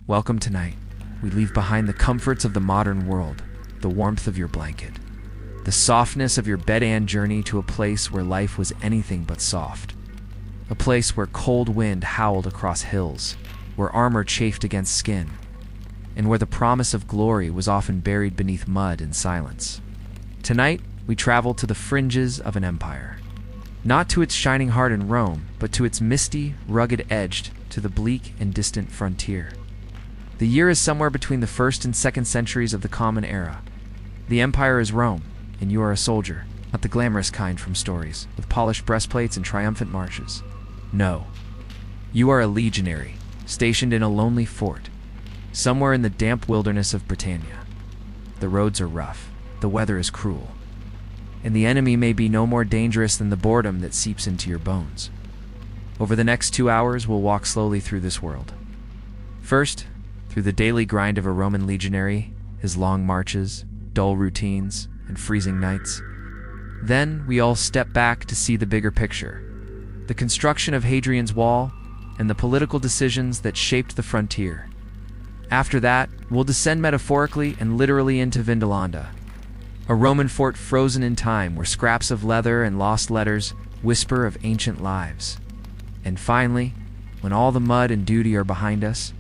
Welcome tonight. We leave behind the comforts of the modern world, the warmth of your blanket, the softness of your bed-and journey to a place where life was anything but soft. A place where cold wind howled across hills, where armor chafed against skin, and where the promise of glory was often buried beneath mud and silence. Tonight, we travel to the fringes of an empire. Not to its shining heart in Rome, but to its misty, rugged-edged, to the bleak and distant frontier. The year is somewhere between the 1st and 2nd centuries of the Common Era. The empire is Rome, and you are a soldier, not the glamorous kind from stories, with polished breastplates and triumphant marches. No. You are a legionary, stationed in a lonely fort, somewhere in the damp wilderness of Britannia. The roads are rough, the weather is cruel, and the enemy may be no more dangerous than the boredom that seeps into your bones. Over the next 2 hours, we'll walk slowly through this world. First, through the daily grind of a Roman legionary, his long marches, dull routines, and freezing nights. Then, we all step back to see the bigger picture, the construction of Hadrian's Wall, and the political decisions that shaped the frontier. After that, we'll descend metaphorically and literally into Vindolanda, a Roman fort frozen in time where scraps of leather and lost letters whisper of ancient lives. And finally, when all the mud and duty are behind us,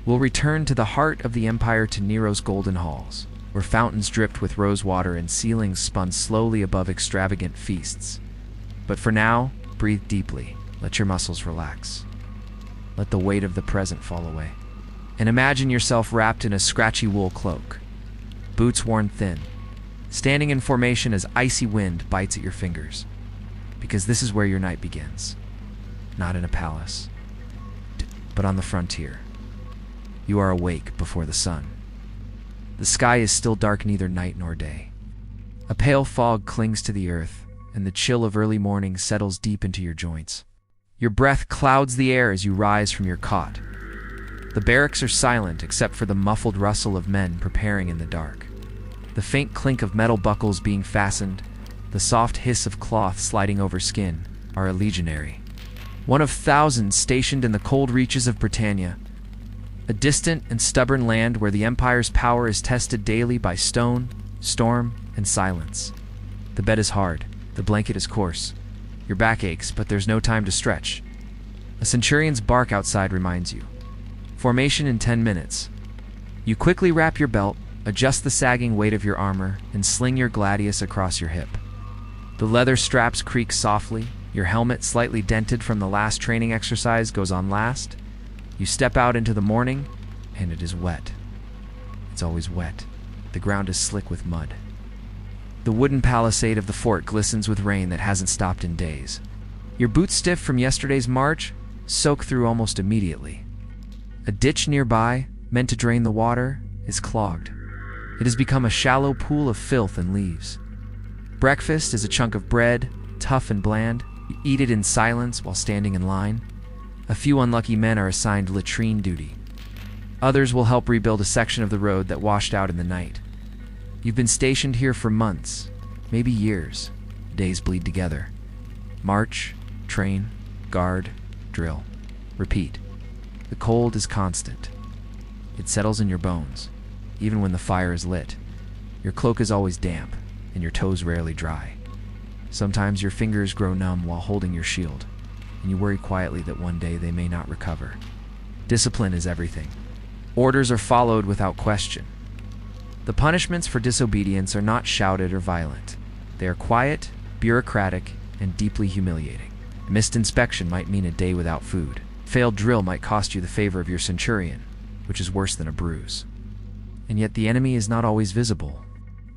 we'll return to the heart of the empire, to Nero's golden halls, where fountains dripped with rose water and ceilings spun slowly above extravagant feasts. But for now, breathe deeply, let your muscles relax. Let the weight of the present fall away. And imagine yourself wrapped in a scratchy wool cloak, boots worn thin, standing in formation as icy wind bites at your fingers. Because this is where your night begins. Not in a palace, but on the frontier. You are awake before the sun. The sky is still dark, neither night nor day. A pale fog clings to the earth, and the chill of early morning settles deep into your joints. Your breath clouds the air as you rise from your cot. The barracks are silent except for the muffled rustle of men preparing in the dark, the faint clink of metal buckles being fastened, the soft hiss of cloth sliding over skin. Are a legionary, one of thousands stationed in the cold reaches of Britannia, a distant and stubborn land where the empire's power is tested daily by stone, storm, and silence. The bed is hard, the blanket is coarse, your back aches, but there's no time to stretch. A centurion's bark outside reminds you. Formation in 10 minutes. You quickly wrap your belt, adjust the sagging weight of your armor, and sling your gladius across your hip. The leather straps creak softly, your helmet, slightly dented from the last training exercise, goes on last. You step out into the morning, and it is wet. It's always wet. The ground is slick with mud. The wooden palisade of the fort glistens with rain that hasn't stopped in days. Your boots, stiff from yesterday's march, soak through almost immediately. A ditch nearby, meant to drain the water, is clogged. It has become a shallow pool of filth and leaves. Breakfast is a chunk of bread, tough and bland. You eat it in silence while standing in line. A few unlucky men are assigned latrine duty. Others will help rebuild a section of the road that washed out in the night. You've been stationed here for months, maybe years. Days bleed together. March, train, guard, drill. Repeat. The cold is constant. It settles in your bones, even when the fire is lit. Your cloak is always damp, and your toes rarely dry. Sometimes your fingers grow numb while holding your shield, and you worry quietly that one day they may not recover. Discipline is everything. Orders are followed without question. The punishments for disobedience are not shouted or violent. They are quiet, bureaucratic, and deeply humiliating. A missed inspection might mean a day without food. Failed drill might cost you the favor of your centurion, which is worse than a bruise. And yet the enemy is not always visible.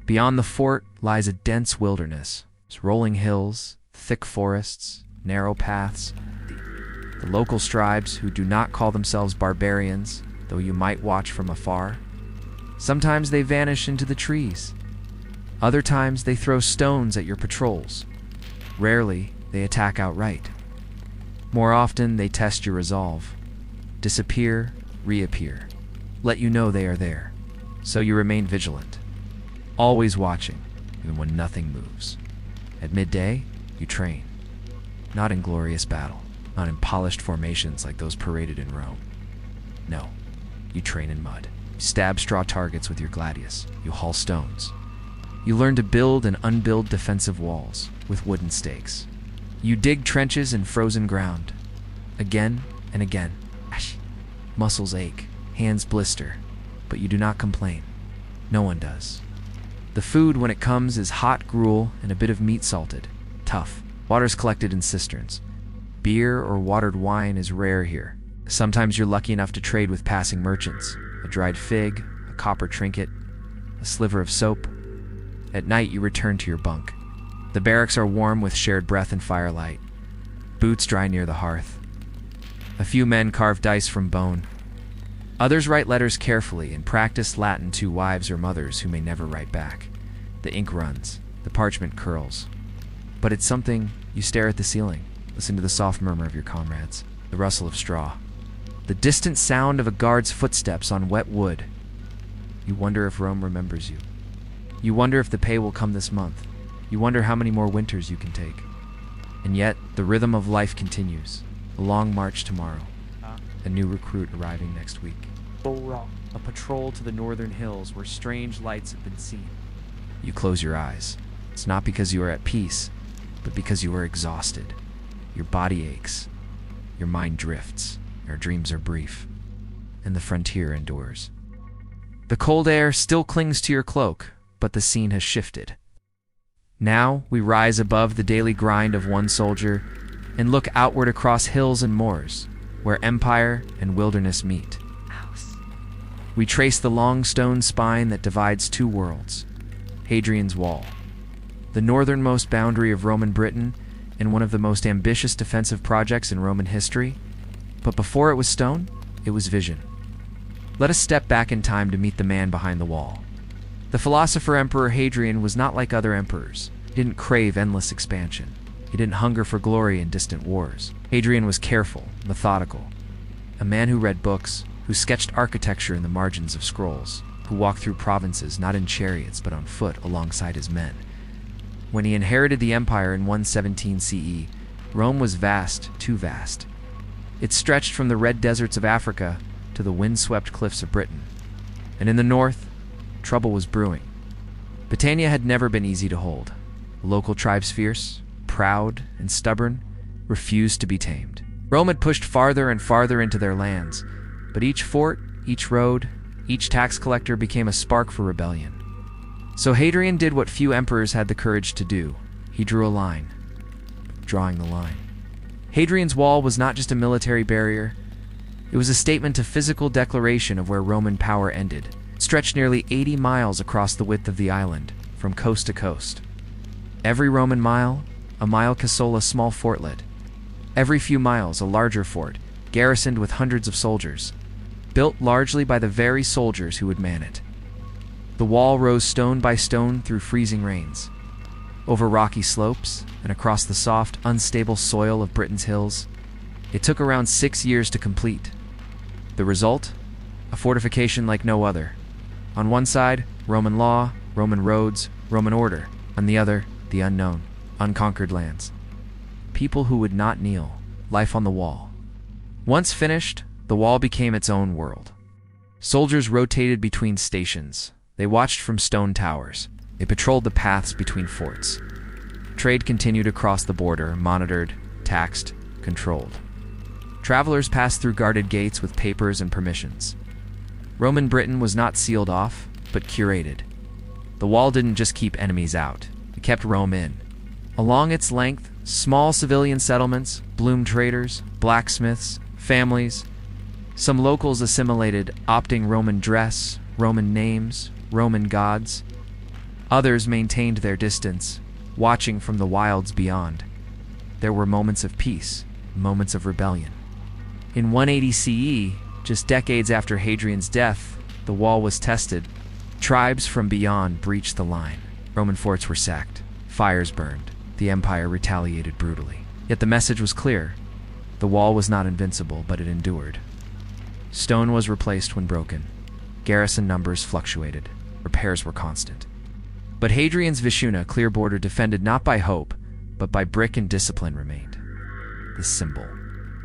Beyond the fort lies a dense wilderness, rolling hills, thick forests, narrow paths. The local scribes, who do not call themselves barbarians, though you might watch from afar. Sometimes they vanish into the trees. Other times they throw stones at your patrols. Rarely they attack outright. More often they test your resolve. Disappear, reappear. Let you know they are there. So you remain vigilant. Always watching, even when nothing moves. At midday, you train. Not in glorious battle, not in polished formations like those paraded in Rome. No, You train in mud. You stab straw targets with your gladius. You haul stones. You learn to build and unbuild defensive walls with wooden stakes. You dig trenches in frozen ground. Again and again. Muscles ache, hands blister, but you do not complain. No one does. The food, when it comes, is hot gruel and a bit of meat salted. Tough. Water's collected in cisterns. Beer or watered wine is rare here. Sometimes you're lucky enough to trade with passing merchants. A dried fig, a copper trinket, a sliver of soap. At night, you return to your bunk. The barracks are warm with shared breath and firelight. Boots dry near the hearth. A few men carve dice from bone. Others write letters carefully and practice Latin to wives or mothers who may never write back. The ink runs, the parchment curls. But it's something. You stare at the ceiling, listen to the soft murmur of your comrades, the rustle of straw, the distant sound of a guard's footsteps on wet wood. You wonder if Rome remembers you. You wonder if the pay will come this month. You wonder how many more winters you can take. And yet, the rhythm of life continues. A long march tomorrow. A new recruit arriving next week. A patrol to the northern hills where strange lights have been seen. You close your eyes. It's not because you are at peace, but because you are exhausted. Your body aches. Your mind drifts. Your dreams are brief. And the frontier endures. The cold air still clings to your cloak, but the scene has shifted. Now we rise above the daily grind of one soldier and look outward across hills and moors, where empire and wilderness meet. We trace the long stone spine that divides two worlds, Hadrian's Wall, the northernmost boundary of Roman Britain and one of the most ambitious defensive projects in Roman history. But before it was stone, it was vision. Let us step back in time to meet the man behind the wall. The philosopher Emperor Hadrian was not like other emperors. He didn't crave endless expansion. He didn't hunger for glory in distant wars. Hadrian was careful, methodical. A man who read books, who sketched architecture in the margins of scrolls, who walked through provinces not in chariots but on foot alongside his men. When he inherited the empire in 117 CE, Rome was vast, too vast. It stretched from the red deserts of Africa to the wind-swept cliffs of Britain. And in the north, trouble was brewing. Britannia had never been easy to hold. Local tribes, fierce, proud, and stubborn, refused to be tamed. Rome had pushed farther and farther into their lands, but each fort, each road, each tax collector became a spark for rebellion. So Hadrian did what few emperors had the courage to do. He drew a line. Drawing the line. Hadrian's Wall was not just a military barrier. It was a statement of physical declaration of where Roman power ended. It stretched nearly 80 miles across the width of the island, from coast to coast. Every Roman mile, a mile Casola small fortlet. Every few miles, a larger fort, garrisoned with hundreds of soldiers, built largely by the very soldiers who would man it. The wall rose stone by stone through freezing rains, over rocky slopes and across the soft, unstable soil of Britain's hills. It took around 6 years to complete. The result? A fortification like no other. On one side, Roman law, Roman roads, Roman order. On the other, the unknown, unconquered lands. People who would not kneel, life on the wall. Once finished, the wall became its own world. Soldiers rotated between stations. They watched from stone towers. They patrolled the paths between forts. Trade continued across the border, monitored, taxed, controlled. Travelers passed through guarded gates with papers and permissions. Roman Britain was not sealed off, but curated. The wall didn't just keep enemies out. It kept Rome in. Along its length, small civilian settlements bloomed traders, blacksmiths, families. Some locals assimilated, opting Roman dress, Roman names, Roman gods. Others maintained their distance, watching from the wilds beyond. There were moments of peace, moments of rebellion. In 180 CE, just decades after Hadrian's death, the wall was tested. Tribes from beyond breached the line. Roman forts were sacked. Fires burned. The empire retaliated brutally. Yet the message was clear. The wall was not invincible, but it endured. Stone was replaced when broken. Garrison numbers fluctuated. Repairs were constant. But Hadrian's Vishuna, clear border defended not by hope, but by brick and discipline remained. The symbol.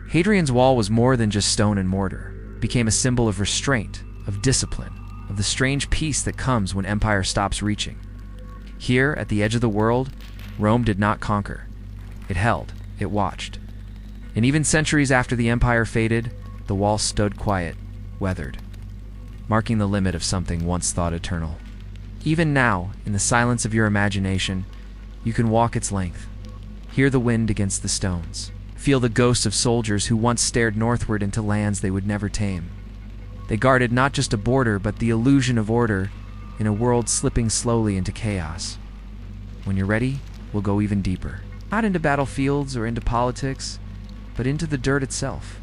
Hadrian's Wall was more than just stone and mortar. became a symbol of restraint, of discipline, of the strange peace that comes when empire stops reaching. Here, at the edge of the world, Rome did not conquer. It held, it watched. And even centuries after the empire faded, the wall stood quiet, weathered, marking the limit of something once thought eternal. Even now, in the silence of your imagination, you can walk its length. Hear the wind against the stones. Feel the ghosts of soldiers who once stared northward into lands they would never tame. They guarded not just a border, but the illusion of order in a world slipping slowly into chaos. When you're ready, we'll go even deeper. Not into battlefields or into politics, but into the dirt itself.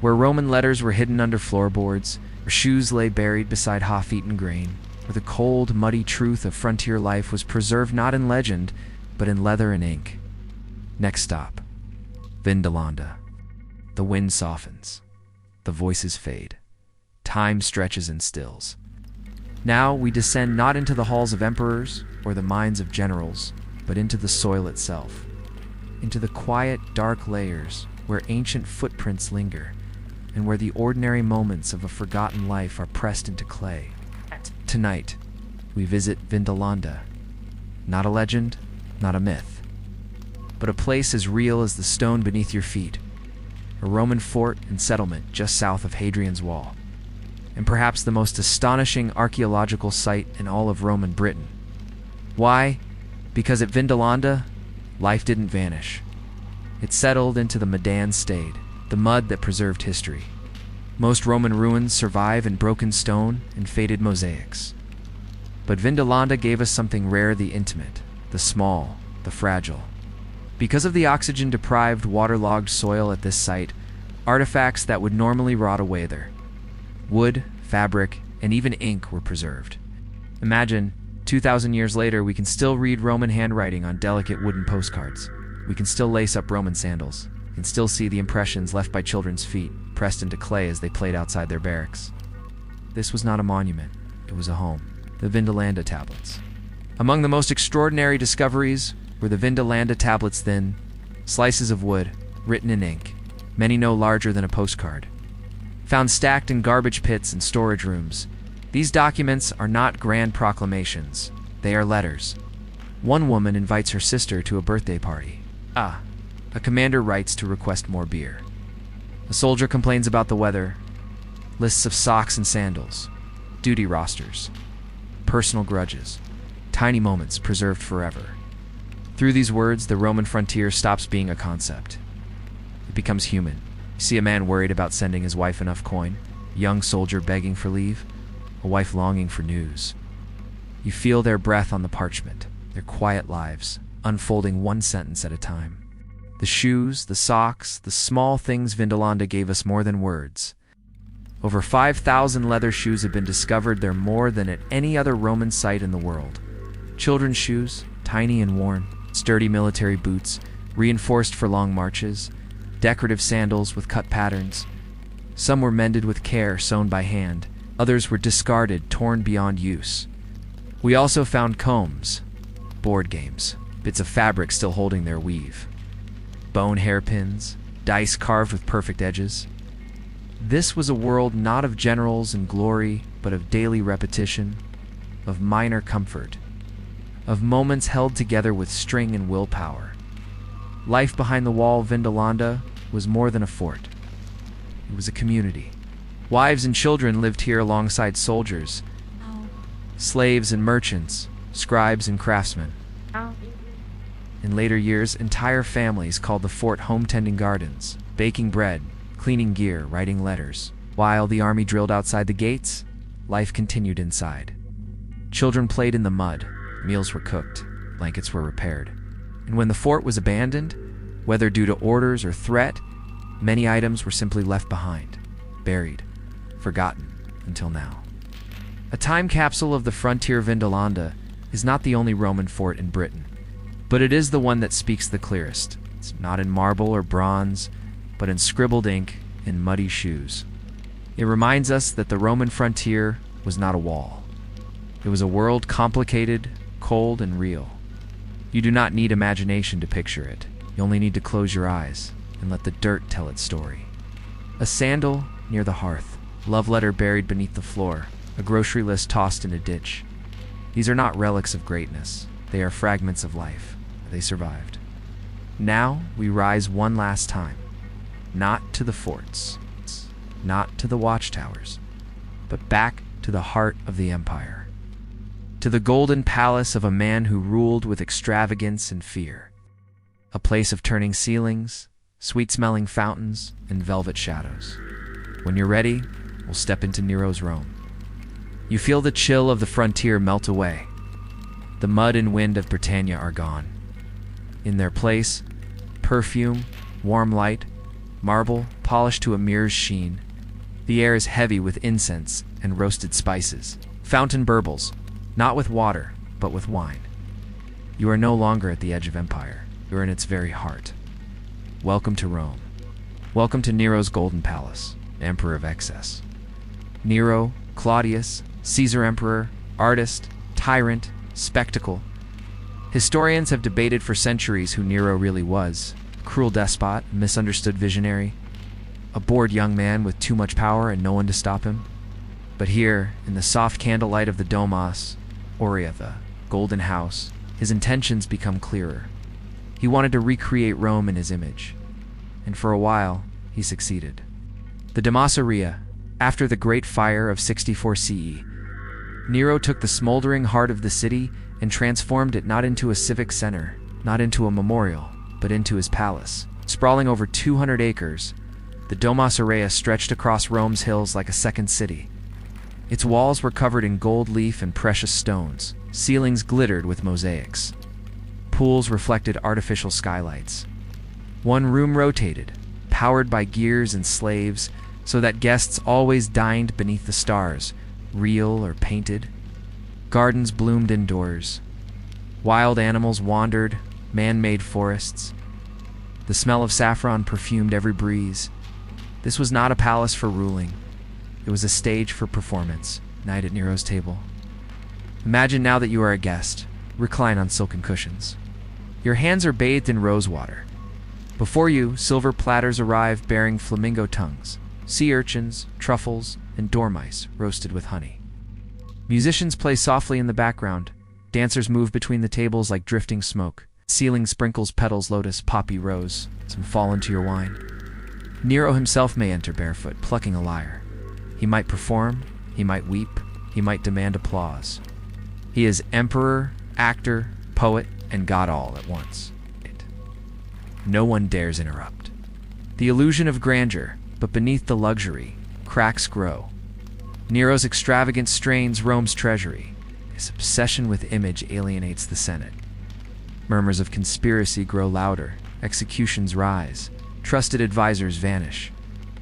Where Roman letters were hidden under floorboards, where shoes lay buried beside half-eaten grain, where the cold, muddy truth of frontier life was preserved not in legend, but in leather and ink. Next stop, Vindolanda. The wind softens. The voices fade. Time stretches and stills. Now we descend not into the halls of emperors or the minds of generals, but into the soil itself. Into the quiet, dark layers where ancient footprints linger, and where the ordinary moments of a forgotten life are pressed into clay. Tonight, we visit Vindolanda. Not a legend, not a myth, but a place as real as the stone beneath your feet. A Roman fort and settlement just south of Hadrian's Wall, and perhaps the most astonishing archaeological site in all of Roman Britain. Why? Because at Vindolanda, life didn't vanish. It settled into the Medan stayed, the mud that preserved history. Most Roman ruins survive in broken stone and faded mosaics. But Vindolanda gave us something rare, the intimate, the small, the fragile. Because of the oxygen-deprived, waterlogged soil at this site, artifacts that would normally rot away there. Wood, fabric, and even ink were preserved. Imagine, 2,000 years later, we can still read Roman handwriting on delicate wooden postcards. We can still lace up Roman sandals. We can still see the impressions left by children's feet, pressed into clay as they played outside their barracks. This was not a monument. It was a home. The Vindolanda tablets. Among the most extraordinary discoveries were the Vindolanda tablets, thin slices of wood, written in ink, many no larger than a postcard. Found stacked in garbage pits and storage rooms, these documents are not grand proclamations. They are letters. One woman invites her sister to a birthday party. A commander writes to request more beer. A soldier complains about the weather. Lists of socks and sandals. Duty rosters. Personal grudges. Tiny moments preserved forever. Through these words, the Roman frontier stops being a concept. It becomes human. You see a man worried about sending his wife enough coin, a young soldier begging for leave, a wife longing for news. You feel their breath on the parchment, their quiet lives, unfolding one sentence at a time. The shoes, the socks, the small things Vindolanda gave us more than words. Over 5,000 leather shoes have been discovered. They're more than at any other Roman site in the world. Children's shoes, tiny and worn, sturdy military boots, reinforced for long marches, decorative sandals with cut patterns. Some were mended with care, sewn by hand. Others were discarded, torn beyond use. We also found combs, board games, bits of fabric still holding their weave, bone hairpins, dice carved with perfect edges. This was a world not of generals and glory, but of daily repetition, of minor comfort, of moments held together with string and willpower. Life behind the wall of Vindolanda was more than a fort. It was a community. Wives and children lived here alongside soldiers, slaves and merchants, scribes and craftsmen. In later years, entire families called the fort home, tending gardens, baking bread, cleaning gear, writing letters. While the army drilled outside the gates, life continued inside. Children played in the mud, meals were cooked, blankets were repaired. And when the fort was abandoned, whether due to orders or threat, many items were simply left behind, buried, forgotten, until now. A time capsule of the frontier Vindolanda is not the only Roman fort in Britain, but it is the one that speaks the clearest. It's not in marble or bronze, but in scribbled ink and muddy shoes. It reminds us that the Roman frontier was not a wall. It was a world complicated, cold, and real. You do not need imagination to picture it. You only need to close your eyes and let the dirt tell its story. A sandal near the hearth, love letter buried beneath the floor, a grocery list tossed in a ditch. These are not relics of greatness. They are fragments of life. They survived. Now we rise one last time, not to the forts, not to the watchtowers, but back to the heart of the empire, to the golden palace of a man who ruled with extravagance and fear, a place of turning ceilings, sweet-smelling fountains, and velvet shadows. When you're ready, we'll step into Nero's Rome. You feel the chill of the frontier melt away. The mud and wind of Britannia are gone. In their place, perfume, warm light, marble polished to a mirror's sheen. The air is heavy with incense and roasted spices. Fountain burbles, not with water, but with wine. You are no longer at the edge of empire. You are in its very heart. Welcome to Rome. Welcome to Nero's Golden Palace, Emperor of Excess. Nero, Claudius, Caesar Emperor, artist, tyrant, spectacle. Historians have debated for centuries who Nero really was. A cruel despot, a misunderstood visionary, a bored young man with too much power and no one to stop him. But here, in the soft candlelight of the Domus, Aurea, the Golden House, his intentions become clearer. He wanted to recreate Rome in his image, and for a while, he succeeded. The Domus Aurea, after the Great Fire of 64 CE, Nero took the smoldering heart of the city and transformed it not into a civic center, not into a memorial, but into his palace. Sprawling over 200 acres, the Domus Aurea stretched across Rome's hills like a second city. Its walls were covered in gold leaf and precious stones, ceilings glittered with mosaics. Pools reflected artificial skylights. One room rotated, powered by gears and slaves, so that guests always dined beneath the stars, real or painted. Gardens bloomed indoors. Wild animals wandered, man-made forests. The smell of saffron perfumed every breeze. This was not a palace for ruling. It was a stage for performance, night at Nero's table. Imagine now that you are a guest. Recline on silken cushions. Your hands are bathed in rosewater. Before you, silver platters arrive bearing flamingo tongues, sea urchins, truffles, and dormice roasted with honey. Musicians play softly in the background. Dancers move between the tables like drifting smoke. Ceiling sprinkles petals, lotus, poppy, rose. Some fall into your wine. Nero himself may enter barefoot, plucking a lyre. He might perform, he might weep, he might demand applause. He is emperor, actor, poet, and god all at once. No one dares interrupt. The illusion of grandeur, but beneath the luxury, cracks grow. Nero's extravagant strains Rome's treasury. His obsession with image alienates the Senate. Murmurs of conspiracy grow louder. Executions rise. Trusted advisors vanish.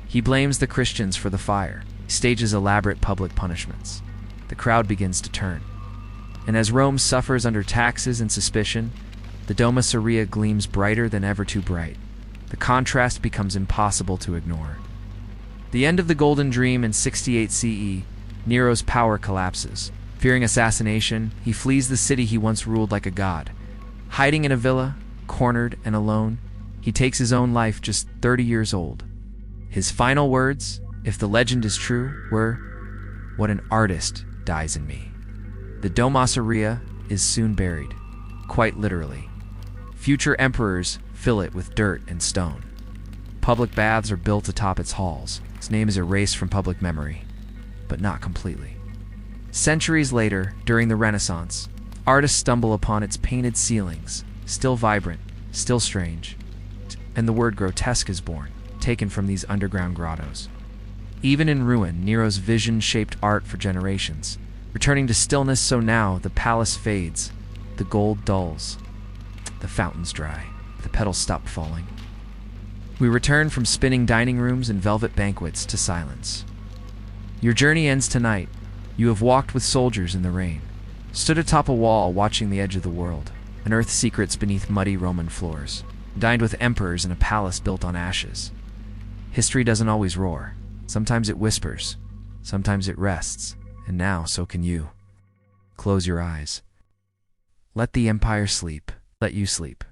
He blames the Christians for the fire. He stages elaborate public punishments. The crowd begins to turn. And as Rome suffers under taxes and suspicion, the Domus Aurea gleams brighter than ever too bright. The contrast becomes impossible to ignore. The end of the Golden Dream in 68 CE, Nero's power collapses. Fearing assassination, he flees the city he once ruled like a god. Hiding in a villa, cornered and alone, he takes his own life just 30 years old. His final words, if the legend is true, were, "What an artist dies in me." The Domus Aurea is soon buried, quite literally. Future emperors fill it with dirt and stone. Public baths are built atop its halls. Its name is erased from public memory, but not completely. Centuries later, during the Renaissance, artists stumble upon its painted ceilings, still vibrant, still strange, and the word grotesque is born, taken from these underground grottos. Even in ruin, Nero's vision shaped art for generations, returning to stillness, so now the palace fades, the gold dulls, the fountains dry, the petals stop falling. We return from spinning dining rooms and velvet banquets to silence. Your journey ends tonight. You have walked with soldiers in the rain, stood atop a wall watching the edge of the world, unearthed secrets beneath muddy Roman floors, dined with emperors in a palace built on ashes. History doesn't always roar. Sometimes it whispers, sometimes it rests, and now so can you. Close your eyes. Let the empire sleep. Let you sleep.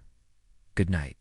Good night.